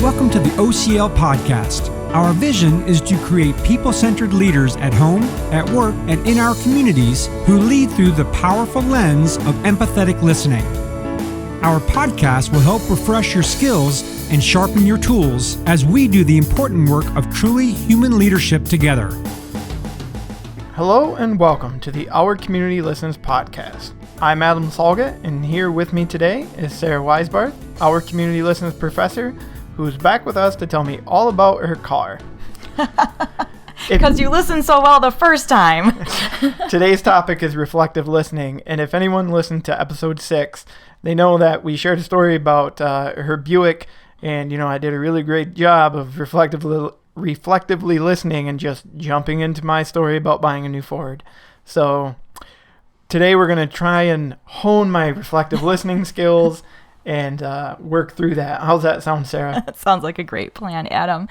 Welcome to the OCL Podcast. Our vision is to create people-centered leaders at home, at work, and in our communities who lead through the powerful lens of empathetic listening. Our podcast will help refresh your skills and sharpen your tools as we do the important work of truly human leadership together. Hello and welcome to the Our Community Listens podcast. I'm Adam Salga, and here with me today is Sarah Weisbarth, Our Community Listens professor, who's back with us to tell me all about her car. Because you listened so well the first time. Today's topic is reflective listening, and if anyone listened to episode 6, they know that we shared a story about her Buick, and I did a really great job of reflectively listening and just jumping into my story about buying a new Ford. So today we're going to try and hone my reflective listening skills and work through that. How's that sound, Sarah? That sounds like a great plan, Adam.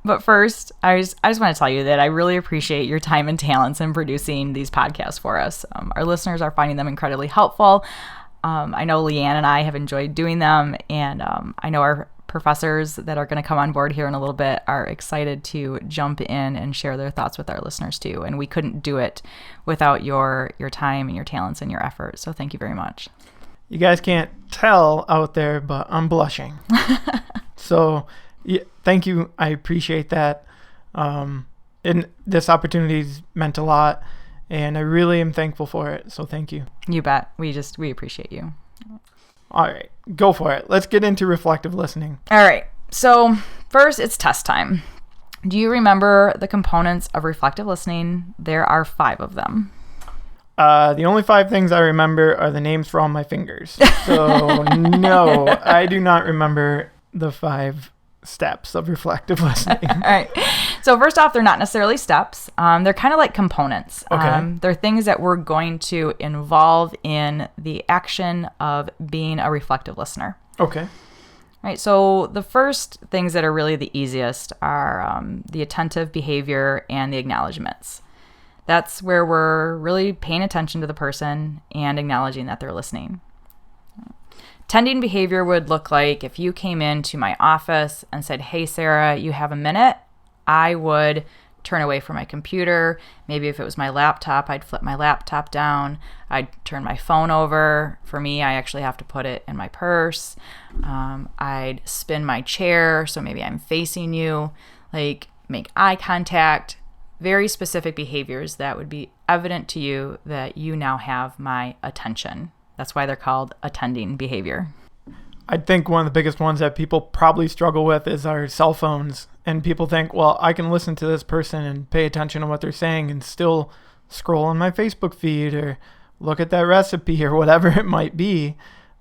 But first, I just want to tell you that I really appreciate your time and talents in producing these podcasts for us. Our listeners are finding them incredibly helpful. I know Leanne and I have enjoyed doing them, and I know our professors that are going to come on board here in a little bit are excited to jump in and share their thoughts with our listeners too. And we couldn't do it without your time and your talents and your effort. So thank you very much. You guys can't tell out there, but I'm blushing. So thank you. I appreciate that. And this opportunity's meant a lot, and I really am thankful for it. So thank you. You bet. We appreciate you. All right, go for it. Let's get into reflective listening. All right. So first, it's test time. Do you remember the components of reflective listening? There are 5 of them. The only 5 things I remember are the names for all my fingers. So no, I do not remember the 5 steps of reflective listening. All right. So first off, they're not necessarily steps. They're kind of like components. Okay. They're things that we're going to involve in the action of being a reflective listener. Okay. Right. So the first things that are really the easiest are the attentive behavior and the acknowledgments. That's where we're really paying attention to the person and acknowledging that they're listening. Tending behavior would look like if you came into my office and said, "Hey, Sarah, you have a minute?" I would turn away from my computer. Maybe if it was my laptop, I'd flip my laptop down. I'd turn my phone over. For me, I actually have to put it in my purse. I'd spin my chair, so maybe I'm facing you. Like, make eye contact. Very specific behaviors that would be evident to you that you now have my attention. That's why they're called attending behavior. I think one of the biggest ones that people probably struggle with is our cell phones. And people think, well, I can listen to this person and pay attention to what they're saying and still scroll on my Facebook feed or look at that recipe or whatever it might be.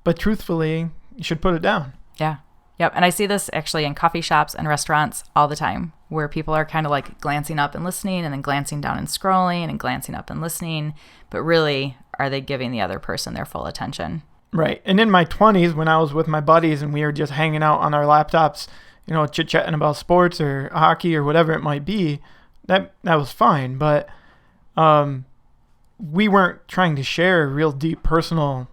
But truthfully, you should put it down. Yeah. Yep. And I see this actually in coffee shops and restaurants all the time, where people are kind of like glancing up and listening and then glancing down and scrolling and glancing up and listening. But really, are they giving the other person their full attention? Right. And in my 20s, when I was with my buddies and we were just hanging out on our laptops, chit-chatting about sports or hockey or whatever it might be, that was fine. But we weren't trying to share real deep personal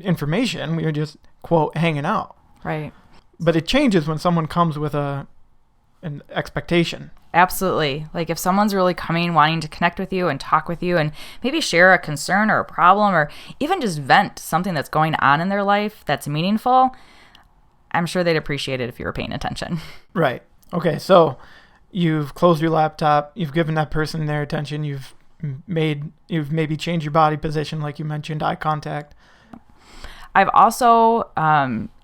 information. We were just, quote, hanging out. Right. But it changes when someone comes with an expectation. Absolutely. Like if someone's really coming, wanting to connect with you and talk with you and maybe share a concern or a problem or even just vent something that's going on in their life that's meaningful, I'm sure they'd appreciate it if you were paying attention. Right. Okay. So you've closed your laptop. You've given that person their attention. You've maybe changed your body position, like you mentioned, eye contact. I've also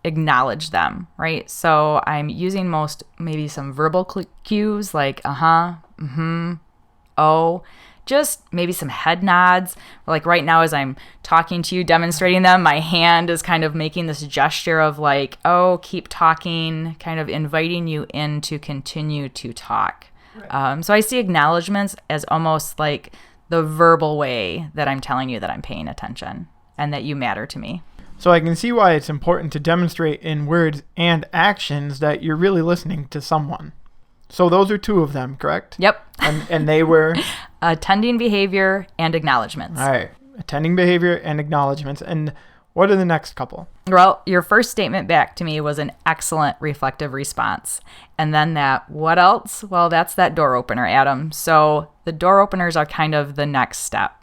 acknowledged them, right? So I'm using maybe some verbal cues like oh, just maybe some head nods. Like right now as I'm talking to you, demonstrating them, my hand is kind of making this gesture of like, oh, keep talking, kind of inviting you in to continue to talk. Right. So I see acknowledgments as almost like the verbal way that I'm telling you that I'm paying attention and that you matter to me. So I can see why it's important to demonstrate in words and actions that you're really listening to someone. So those are 2 of them, correct? Yep. And they were? Attending behavior and acknowledgments. All right. Attending behavior and acknowledgments. And What are the next couple? Well, your first statement back to me was an excellent reflective response. And then that, what else? Well, that's that door opener, Adam. So the door openers are kind of the next step.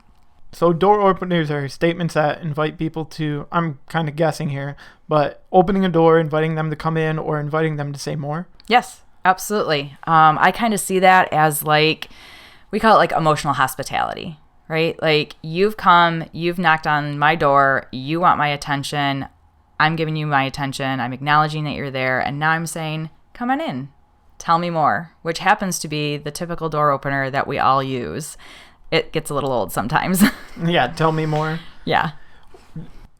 So door openers are statements that invite people to, I'm kind of guessing here, but opening a door, inviting them to come in, or inviting them to say more? Yes, absolutely. I kind of see that as like, we call it like emotional hospitality. Right? Like you've come, you've knocked on my door, you want my attention, I'm giving you my attention, I'm acknowledging that you're there, and now I'm saying, come on in, tell me more, which happens to be the typical door opener that we all use. It gets a little old sometimes. Yeah, tell me more. Yeah.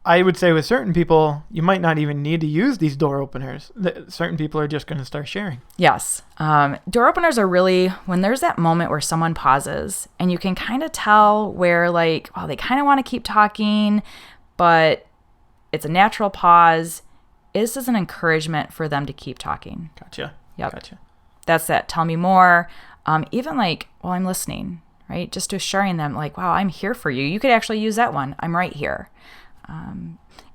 I would say with certain people, you might not even need to use these door openers. Certain people are just going to start sharing. Yes. Door openers are really when there's that moment where someone pauses and you can kind of tell where like, well, they kind of want to keep talking, but it's a natural pause. This is an encouragement for them to keep talking. Gotcha. Yep. Gotcha. That's that. Tell me more. Even like, well, I'm listening, right? Just assuring them like, wow, I'm here for you. You could actually use that one. I'm right here.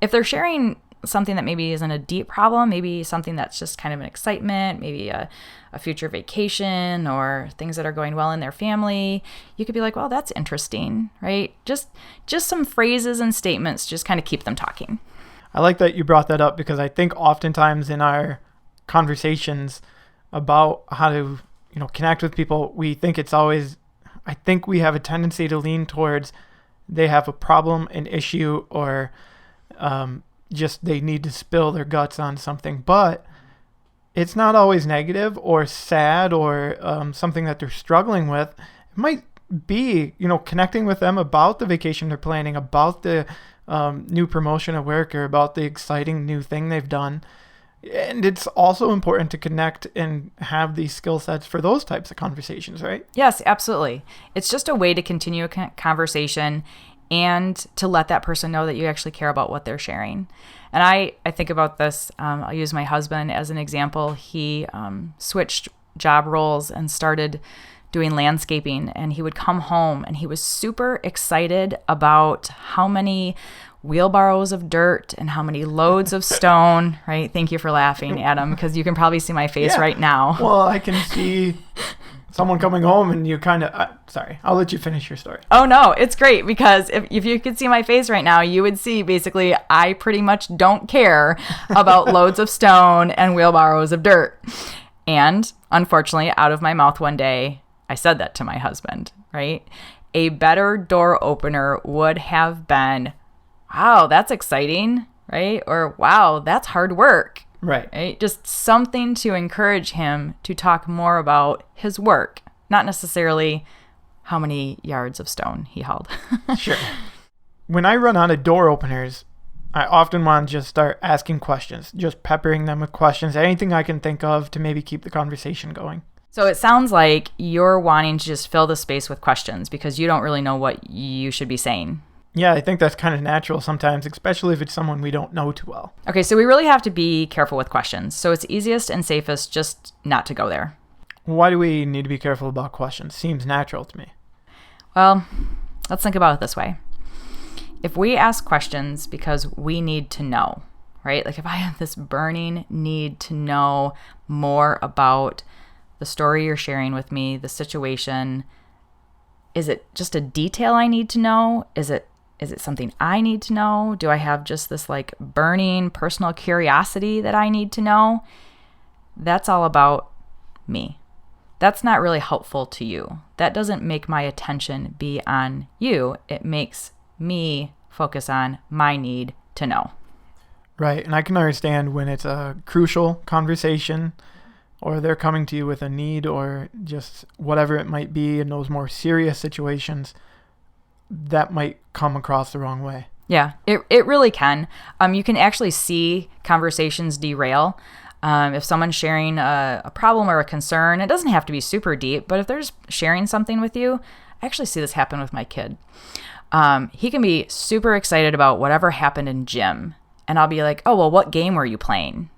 If they're sharing something that maybe isn't a deep problem, maybe something that's just kind of an excitement, maybe a future vacation or things that are going well in their family, you could be like, well, that's interesting, right? Just some phrases and statements just kind of keep them talking. I like that you brought that up because I think oftentimes in our conversations about how to, connect with people, I think we have a tendency to lean towards they have a problem, an issue, or just they need to spill their guts on something. But it's not always negative or sad or something that they're struggling with. It might be, connecting with them about the vacation they're planning, about the new promotion at work, or about the exciting new thing they've done. And it's also important to connect and have these skill sets for those types of conversations, right? Yes, absolutely. It's just a way to continue a conversation and to let that person know that you actually care about what they're sharing. And I think about this. I'll use my husband as an example. He switched job roles and started doing landscaping, and he would come home and he was super excited about how many wheelbarrows of dirt and how many loads of stone, right? Thank you for laughing, Adam, because you can probably see my face right now. Well, I can see someone coming home and you kind of, sorry, I'll let you finish your story. Oh no, it's great because if you could see my face right now, you would see basically I pretty much don't care about loads of stone and wheelbarrows of dirt. And unfortunately, out of my mouth one day, I said that to my husband, right? A better door opener would have been, wow, that's exciting, right? Or wow, that's hard work. Right? Just something to encourage him to talk more about his work, not necessarily how many yards of stone he hauled. Sure. When I run out of door openers, I often want to just start asking questions, just peppering them with questions, anything I can think of to maybe keep the conversation going. So it sounds like you're wanting to just fill the space with questions because you don't really know what you should be saying. Yeah, I think that's kind of natural sometimes, especially if it's someone we don't know too well. Okay, so we really have to be careful with questions. So it's easiest and safest just not to go there. Why do we need to be careful about questions? Seems natural to me. Well, let's think about it this way. If we ask questions because we need to know, right? Like if I have this burning need to know more about the story you're sharing with me, the situation, is it just a detail I need to know? Is it something I need to know? Do I have just this like burning personal curiosity that I need to know? That's all about me. That's not really helpful to you. That doesn't make my attention be on you. It makes me focus on my need to know. Right. And I can understand when it's a crucial conversation or they're coming to you with a need or just whatever it might be in those more serious situations, that might come across the wrong way. Yeah, it really can. You can actually see conversations derail. If someone's sharing a problem or a concern, it doesn't have to be super deep, but if they're just sharing something with you, I actually see this happen with my kid. He can be super excited about whatever happened in gym. And I'll be like, oh, well, what game were you playing?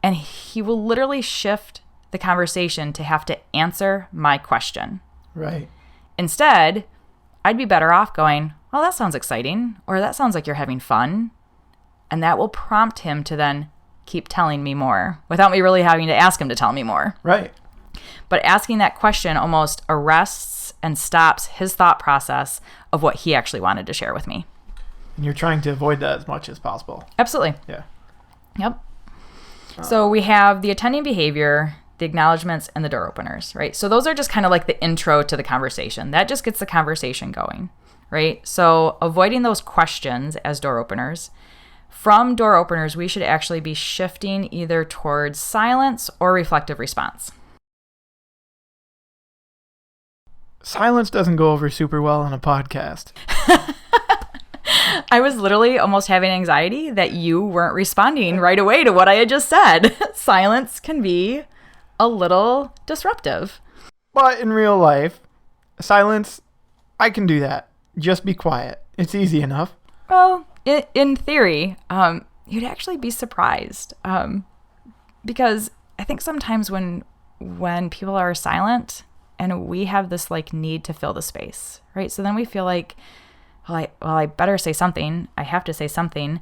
And he will literally shift the conversation to have to answer my question. Right. Instead, I'd be better off going, well, that sounds exciting, or that sounds like you're having fun. And that will prompt him to then keep telling me more without me really having to ask him to tell me more. Right. But asking that question almost arrests and stops his thought process of what he actually wanted to share with me. And you're trying to avoid that as much as possible. Absolutely. Yeah. Yep. So we have the attending behavior, the acknowledgments, and the door openers, right? So those are just kind of like the intro to the conversation. That just gets the conversation going, right? So avoiding those questions as door openers. From door openers, we should actually be shifting either towards silence or reflective response. Silence doesn't go over super well on a podcast. I was literally almost having anxiety that you weren't responding right away to what I had just said. Silence can be a little disruptive. But in real life, silence, I can do that. Just be quiet. It's easy enough. Well, in theory, you'd actually be surprised. Because I think sometimes when people are silent and we have this like need to fill the space, right? So then we feel like, I better say something. I have to say something.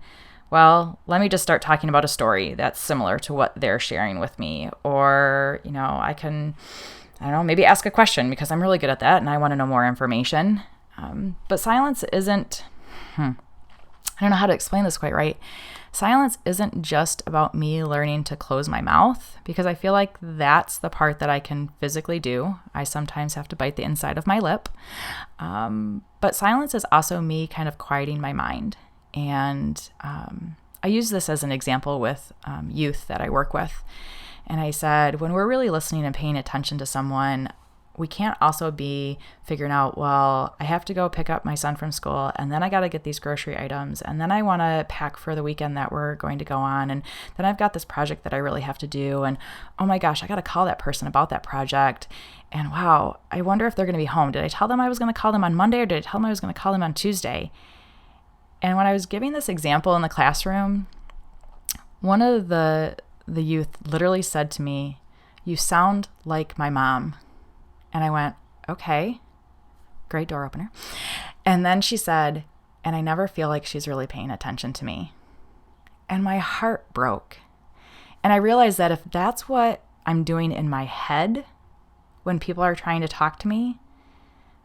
Well, let me just start talking about a story that's similar to what they're sharing with me. Or, I can, maybe ask a question because I'm really good at that and I want to know more information. But silence isn't, I don't know how to explain this quite right. Silence isn't just about me learning to close my mouth, because I feel like that's the part that I can physically do. I sometimes have to bite the inside of my lip. But silence is also me kind of quieting my mind. And I use this as an example with youth that I work with. And I said, when we're really listening and paying attention to someone, we can't also be figuring out, well, I have to go pick up my son from school, and then I got to get these grocery items, and then I want to pack for the weekend that we're going to go on, and then I've got this project that I really have to do, and oh my gosh, I got to call that person about that project, and wow, I wonder if they're going to be home. Did I tell them I was going to call them on Monday, or did I tell them I was going to call them on Tuesday? And when I was giving this example in the classroom, one of the youth literally said to me, "You sound like my mom." And I went, okay, great door opener. And then she said, and I never feel like she's really paying attention to me. And my heart broke. And I realized that if that's what I'm doing in my head when people are trying to talk to me,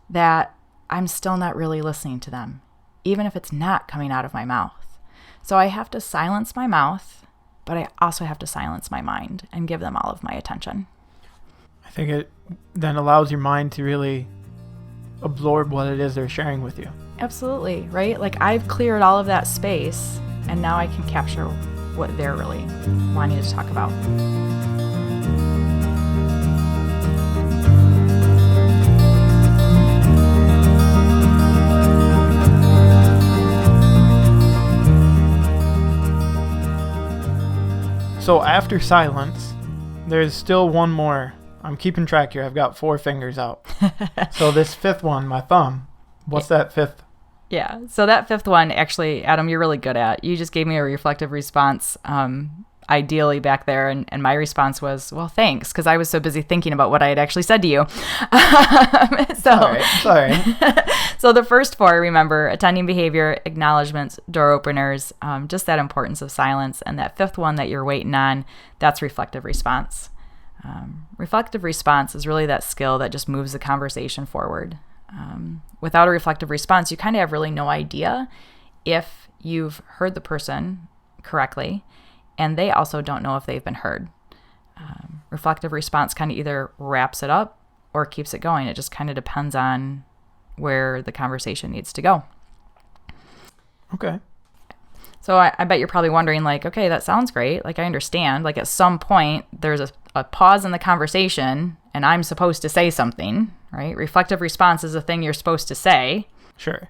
that I'm still not really listening to them, even if it's not coming out of my mouth. So I have to silence my mouth, but I also have to silence my mind and give them all of my attention. I think it then allows your mind to really absorb what it is they're sharing with you. Absolutely, right? Like I've cleared all of that space and now I can capture what they're really wanting to talk about. So after silence, there's still one more. I'm keeping track here. I've got 4 fingers out. So this 5th one, my thumb, what's that 5th? Yeah. So that 5th one, actually, Adam, you're really good at. You just gave me a reflective response, ideally back there. And my response was, well, thanks, because I was so busy thinking about what I had actually said to you. Sorry. So the first 4, remember, attending behavior, acknowledgments, door openers, just that importance of silence. And that 5th one that you're waiting on, that's reflective response. Reflective response is really that skill that just moves the conversation forward. Without a reflective response, you kind of have really no idea if you've heard the person correctly, and they also don't know if they've been heard. Reflective response kind of either wraps it up or keeps it going. It just kind of depends on where the conversation needs to go. Okay. So I bet you're probably wondering, like, okay, that sounds great. Like, I understand. Like, at some point, there's a pause in the conversation, and I'm supposed to say something, right? Reflective response is a thing you're supposed to say. Sure.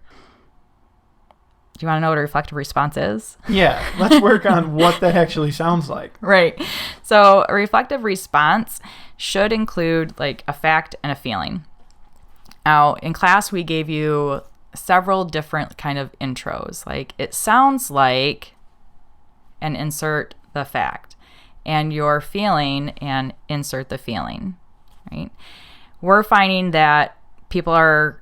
Do you want to know what a reflective response is? Yeah, let's work on what that actually sounds like. Right. So a reflective response should include, like, a fact and a feeling. Now, in class, we gave you several different kind of intros. Like, it sounds like, and insert the fact, and your feeling, and insert the feeling, right? We're finding that people are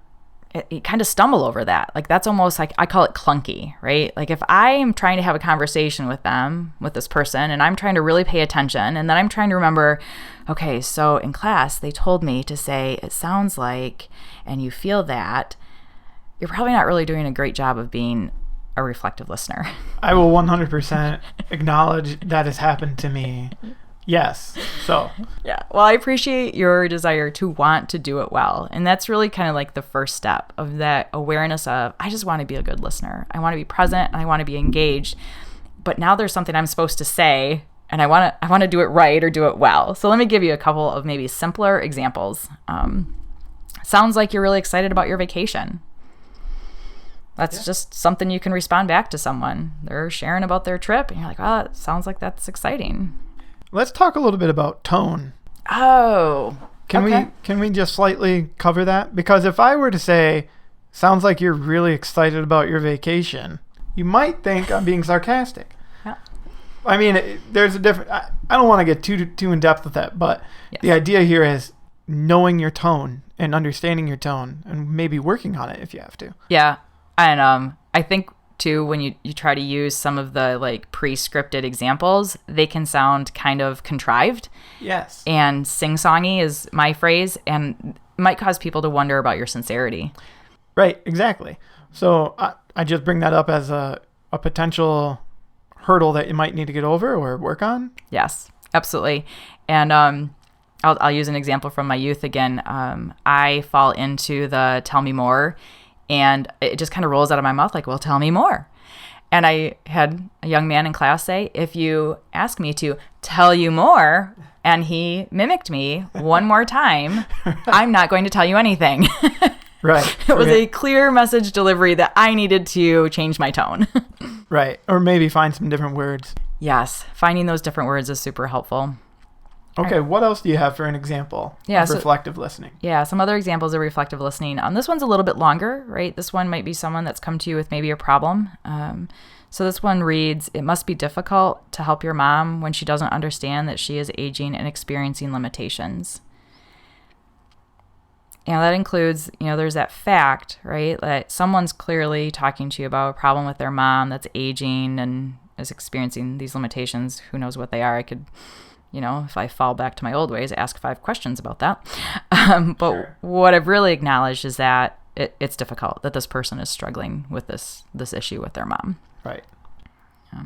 you kind of stumble over that. Like that's almost like, I call it clunky, right? Like if I am trying to have a conversation with this person, and I'm trying to really pay attention, and then I'm trying to remember, okay, so in class, they told me to say, it sounds like, and you feel that, you're probably not really doing a great job of being a reflective listener. I will 100% acknowledge that has happened to me. Yes. So, yeah. Well, I appreciate your desire to want to do it well. And that's really kind of like the first step of that awareness of, I just want to be a good listener. I want to be present and I want to be engaged. But now there's something I'm supposed to say, and I want to do it right or do it well. So let me give you a couple of maybe simpler examples. Sounds like you're really excited about your vacation. That's just something you can respond back to someone. They're sharing about their trip, and you're like, oh, it sounds like that's exciting. let's talk a little bit about tone. Oh. Can we just slightly cover that? Because if I were to say, sounds like you're really excited about your vacation, you might think I'm being sarcastic. Yeah. I mean, there's a different... I don't want to get too in depth with that, but Yes. the idea here is knowing your tone and understanding your tone and maybe working on it if you have to. Yeah. And I think, too, when you try to use some of the like pre-scripted examples, they can sound kind of contrived. Yes. And sing-songy is my phrase, and might cause people to wonder about your sincerity. Right, exactly. So I just bring that up as a potential hurdle that you might need to get over or work on. Yes, absolutely. And I'll use an example from my youth again. I fall into the tell me more, and it just kind of rolls out of my mouth like, well, tell me more. And I had a young man in class say, if you ask me to tell you more, and he mimicked me one more time, I'm not going to tell you anything. Right. It was a clear message delivery that I needed to change my tone. Right. Or maybe find some different words. Yes, finding those different words is super helpful. Okay, what else do you have for an example of reflective listening? Yeah, some other examples of reflective listening. This one's a little bit longer, right? This one might be someone that's come to you with maybe a problem. So this one reads, it must be difficult to help your mom when she doesn't understand that she is aging and experiencing limitations. And that includes, there's that fact, right? That someone's clearly talking to you about a problem with their mom that's aging and is experiencing these limitations. Who knows what they are? I could... if I fall back to my old ways, ask 5 questions about that. But sure. What I've really acknowledged is that it's difficult, that this person is struggling with this issue with their mom. Right. Yeah.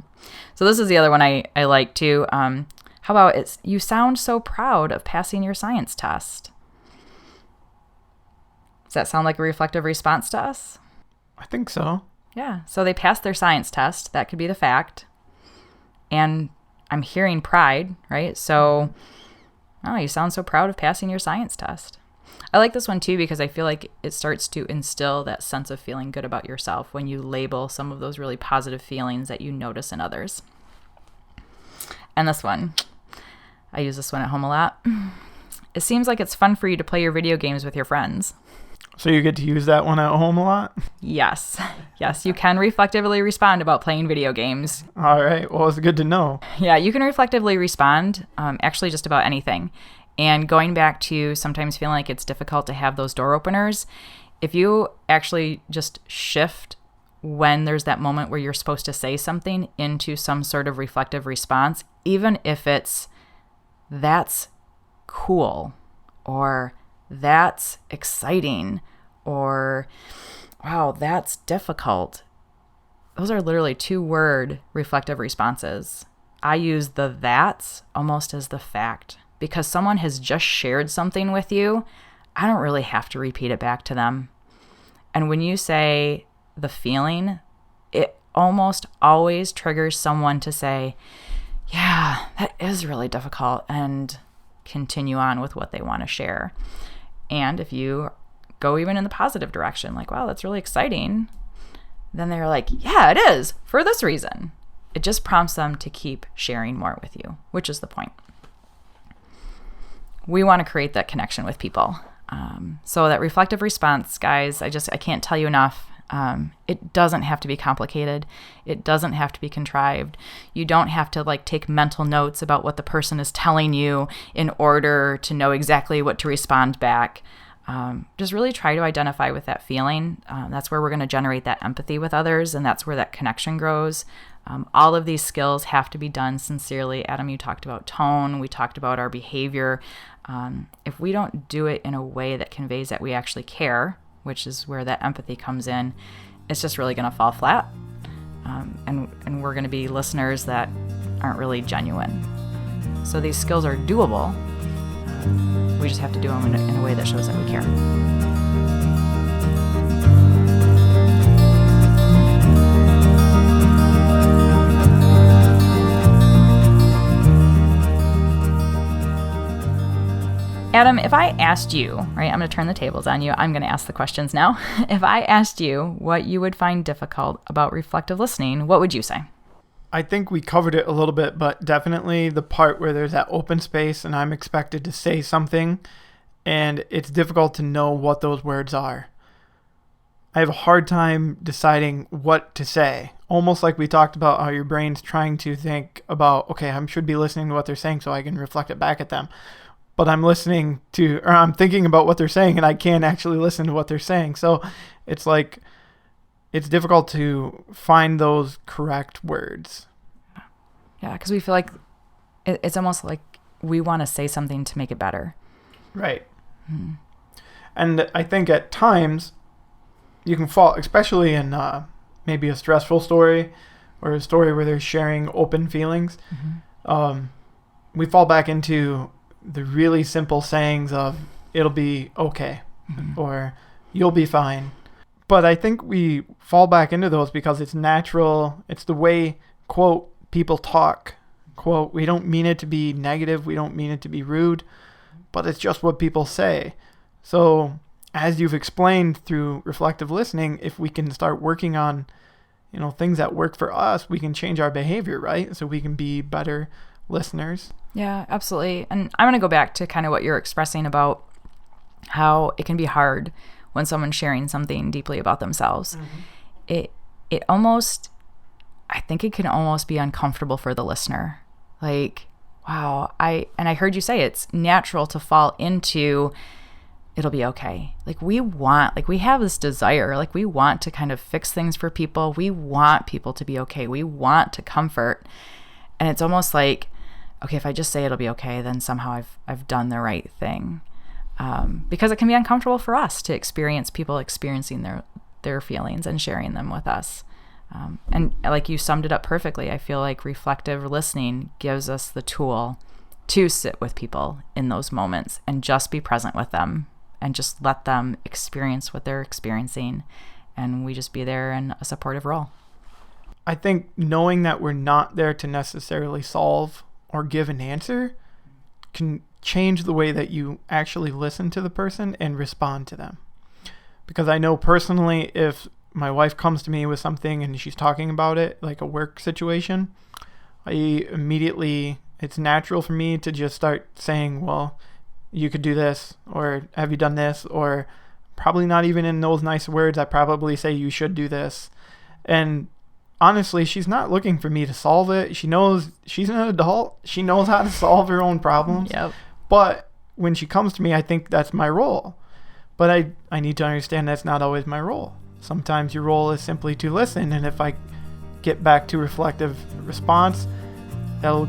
So this is the other one I like too. How about you sound so proud of passing your science test? Does that sound like a reflective response to us? I think so. Yeah. So they passed their science test. That could be the fact. And I'm hearing pride, right? So, you sound so proud of passing your science test. I like this one too because I feel like it starts to instill that sense of feeling good about yourself when you label some of those really positive feelings that you notice in others. And this one, I use this one at home a lot. It seems like it's fun for you to play your video games with your friends. So you get to use that one at home a lot? Yes. Yes, you can reflectively respond about playing video games. All right. Well, it's good to know. Yeah, you can reflectively respond, actually just about anything. And going back to sometimes feeling like it's difficult to have those door openers, if you actually just shift when there's that moment where you're supposed to say something into some sort of reflective response, even if it's, that's cool, or that's exciting, or wow, that's difficult. Those are literally 2-word reflective responses. I use the that's almost as the fact because someone has just shared something with you. I don't really have to repeat it back to them. And when you say the feeling, it almost always triggers someone to say, yeah, that is really difficult, and continue on with what they want to share. And if you go even in the positive direction, like, wow, that's really exciting, then they're like, yeah, it is, for this reason. It just prompts them to keep sharing more with you, which is the point. We want to create that connection with people. So that reflective response, guys, I can't tell you enough. It doesn't have to be complicated. It doesn't have to be contrived. You don't have to take mental notes about what the person is telling you in order to know exactly what to respond back. Just really try to identify with that feeling. That's where we're going to generate that empathy with others, and that's where that connection grows. All of these skills have to be done sincerely. Adam, you talked about tone. We talked about our behavior. If we don't do it in a way that conveys that we actually care, which is where that empathy comes in, it's just really going to fall flat. And we're going to be listeners that aren't really genuine. So these skills are doable. We just have to do them in a way that shows that we care. Adam, if I asked you, right, I'm going to turn the tables on you. I'm going to ask the questions now. If I asked you what you would find difficult about reflective listening, what would you say? I think we covered it a little bit, but definitely the part where there's that open space and I'm expected to say something and it's difficult to know what those words are. I have a hard time deciding what to say. Almost like we talked about how your brain's trying to think about, okay, I should be listening to what they're saying so I can reflect it back at them. But I'm thinking about what they're saying and I can't actually listen to what they're saying. So it's like, it's difficult to find those correct words. Yeah, because we feel like it's almost like we want to say something to make it better. Right. And I think at times you can fall, especially in maybe a stressful story or a story where they're sharing open feelings. We fall back into the really simple sayings of it'll be okay or you'll be fine. But I think we fall back into those because it's natural. It's the way, quote, people talk. Quote, we don't mean it to be negative. We don't mean it to be rude, but it's just what people say. So as you've explained through reflective listening, if we can start working on, things that work for us, we can change our behavior, right? So we can be better listeners. Yeah, absolutely. And I'm going to go back to kind of what you're expressing about how it can be hard when someone's sharing something deeply about themselves. It almost, I think it can almost be uncomfortable for the listener. Like, wow, I heard you say it's natural to fall into it'll be okay. We have this desire, we want to kind of fix things for people. We want people to be okay. We want to comfort. And it's almost like, okay, if I just say it'll be okay, then somehow I've done the right thing. Because it can be uncomfortable for us to experience people experiencing their feelings and sharing them with us. And like you summed it up perfectly, I feel like reflective listening gives us the tool to sit with people in those moments and just be present with them and just let them experience what they're experiencing. And we just be there in a supportive role. I think knowing that we're not there to necessarily solve or give an answer can change the way that you actually listen to the person and respond to them. Because I know personally, if my wife comes to me with something and she's talking about it, like a work situation, it's natural for me to just start saying, well, you could do this, or have you done this, or probably not even in those nice words. I probably say you should do this. And honestly, she's not looking for me to solve it. She knows she's an adult. She knows how to solve her own problems. Yep. But when she comes to me, I think that's my role. But I need to understand that's not always my role. Sometimes your role is simply to listen. And if I get back to reflective response, that'll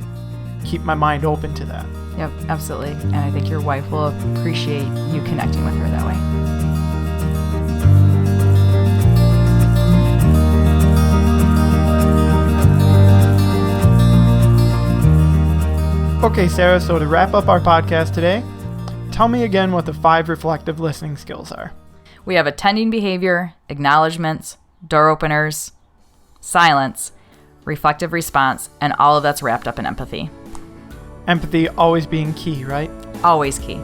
keep my mind open to that. Yep, absolutely. And I think your wife will appreciate you connecting with her that way. Okay, Sarah, so to wrap up our podcast today, tell me again what the 5 reflective listening skills are. We have attending behavior, acknowledgments, door openers, silence, reflective response, and all of that's wrapped up in empathy. Empathy always being key, right? Always key.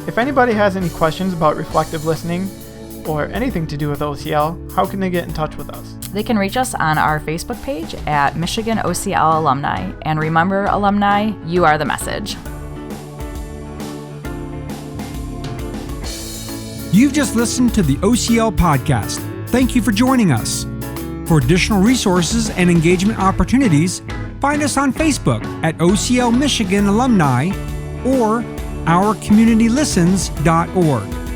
If anybody has any questions about reflective listening or anything to do with OCL, how can they get in touch with us? They can reach us on our Facebook page at Michigan OCL Alumni. And remember, alumni, you are the message. You've just listened to the OCL podcast. Thank you for joining us. For additional resources and engagement opportunities, find us on Facebook at OCL Michigan Alumni or ourcommunitylistens.org.